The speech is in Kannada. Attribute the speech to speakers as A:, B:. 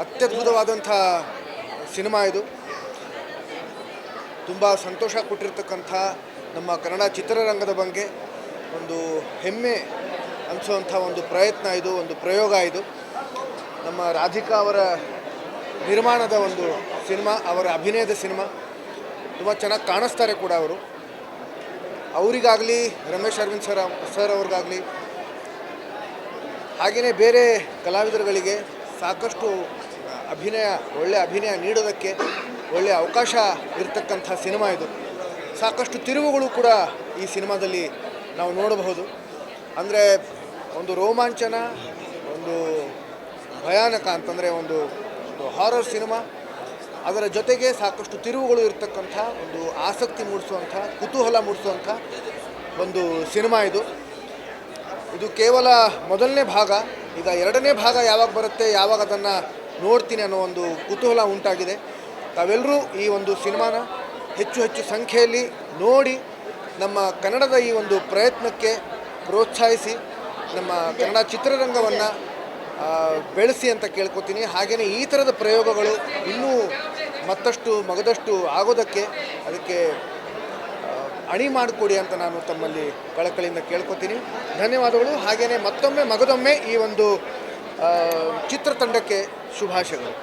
A: ಅತ್ಯದ್ಭುತವಾದಂಥ ಸಿನಿಮಾ ಇದು. ತುಂಬ ಸಂತೋಷ ಕೊಟ್ಟಿರ್ತಕ್ಕಂಥ ನಮ್ಮ ಕನ್ನಡ ಚಿತ್ರರಂಗದ ಬಗ್ಗೆ ಒಂದು ಹೆಮ್ಮೆ ಅನಿಸುವಂಥ ಒಂದು ಪ್ರಯತ್ನ ಇದು, ಒಂದು ಪ್ರಯೋಗ ಇದು. ನಮ್ಮ ರಾಧಿಕಾ ಅವರ ನಿರ್ಮಾಣದ ಒಂದು ಸಿನಿಮಾ, ಅವರ ಅಭಿನಯದ ಸಿನಿಮಾ. ತುಂಬ ಚೆನ್ನಾಗಿ ಕಾಣಿಸ್ತಾರೆ ಕೂಡ ಅವರು. ಅವರಿಗಾಗಲಿ, ರಮೇಶ್ ಅರವಿಂದ್ ಸರ್ ಅವ್ರಿಗಾಗಲಿ, ಹಾಗೆಯೇ ಬೇರೆ ಕಲಾವಿದರುಗಳಿಗೆ ಸಾಕಷ್ಟು ಒಳ್ಳೆಯ ಅಭಿನಯ ನೀಡೋದಕ್ಕೆ ಒಳ್ಳೆಯ ಅವಕಾಶ ಇರತಕ್ಕಂಥ ಸಿನಿಮಾ ಇದು. ಸಾಕಷ್ಟು ತಿರುವುಗಳು ಕೂಡ ಈ ಸಿನಿಮಾದಲ್ಲಿ ನಾವು ನೋಡಬಹುದು. ಅಂದರೆ ಒಂದು ರೋಮಾಂಚನ, ಒಂದು ಭಯಾನಕ ಅಂತಂದರೆ ಒಂದು ಹಾರರ್ ಸಿನಿಮಾ, ಅದರ ಜೊತೆಗೆ ಸಾಕಷ್ಟು ತಿರುವುಗಳು ಇರತಕ್ಕಂಥ ಒಂದು ಆಸಕ್ತಿ ಮೂಡಿಸುವಂಥ, ಕುತೂಹಲ ಮೂಡಿಸುವಂಥ ಒಂದು ಸಿನಿಮಾ ಇದು. ಇದು ಕೇವಲ ಮೊದಲನೇ ಭಾಗ. ಈಗ ಎರಡನೇ ಭಾಗ ಯಾವಾಗ ಬರುತ್ತೆ, ಯಾವಾಗ ಅದನ್ನು ನೋಡ್ತೀನಿ ಅನ್ನೋ ಒಂದು ಕುತೂಹಲ ಉಂಟಾಗಿದೆ. ತಾವೆಲ್ಲರೂ ಈ ಒಂದು ಸಿನಿಮಾನ ಹೆಚ್ಚು ಸಂಖ್ಯೆಯಲ್ಲಿ ನೋಡಿ ನಮ್ಮ ಕನ್ನಡದ ಈ ಒಂದು ಪ್ರಯತ್ನಕ್ಕೆ ಪ್ರೋತ್ಸಾಹಿಸಿ ನಮ್ಮ ಕನ್ನಡ ಚಿತ್ರರಂಗವನ್ನು ಬೆಳೆಸಿ ಅಂತ ಕೇಳ್ಕೊತೀನಿ. ಹಾಗೆಯೇ ಈ ಥರದ ಪ್ರಯೋಗಗಳು ಇನ್ನೂ ಮತ್ತಷ್ಟು ಮಗದಷ್ಟು ಆಗೋದಕ್ಕೆ ಅದಕ್ಕೆ ಅಣಿ ಮಾಡಿಕೊಡಿ ಅಂತ ನಾನು ತಮ್ಮಲ್ಲಿ ಕಳಕಳಿಯಿಂದ ಕೇಳ್ಕೊತೀನಿ. ಧನ್ಯವಾದಗಳು. ಹಾಗೆಯೇ ಮಗದೊಮ್ಮೆ ಈ ಒಂದು ಚಿತ್ರತಂಡಕ್ಕೆ ಶುಭಾಶಯಗಳು.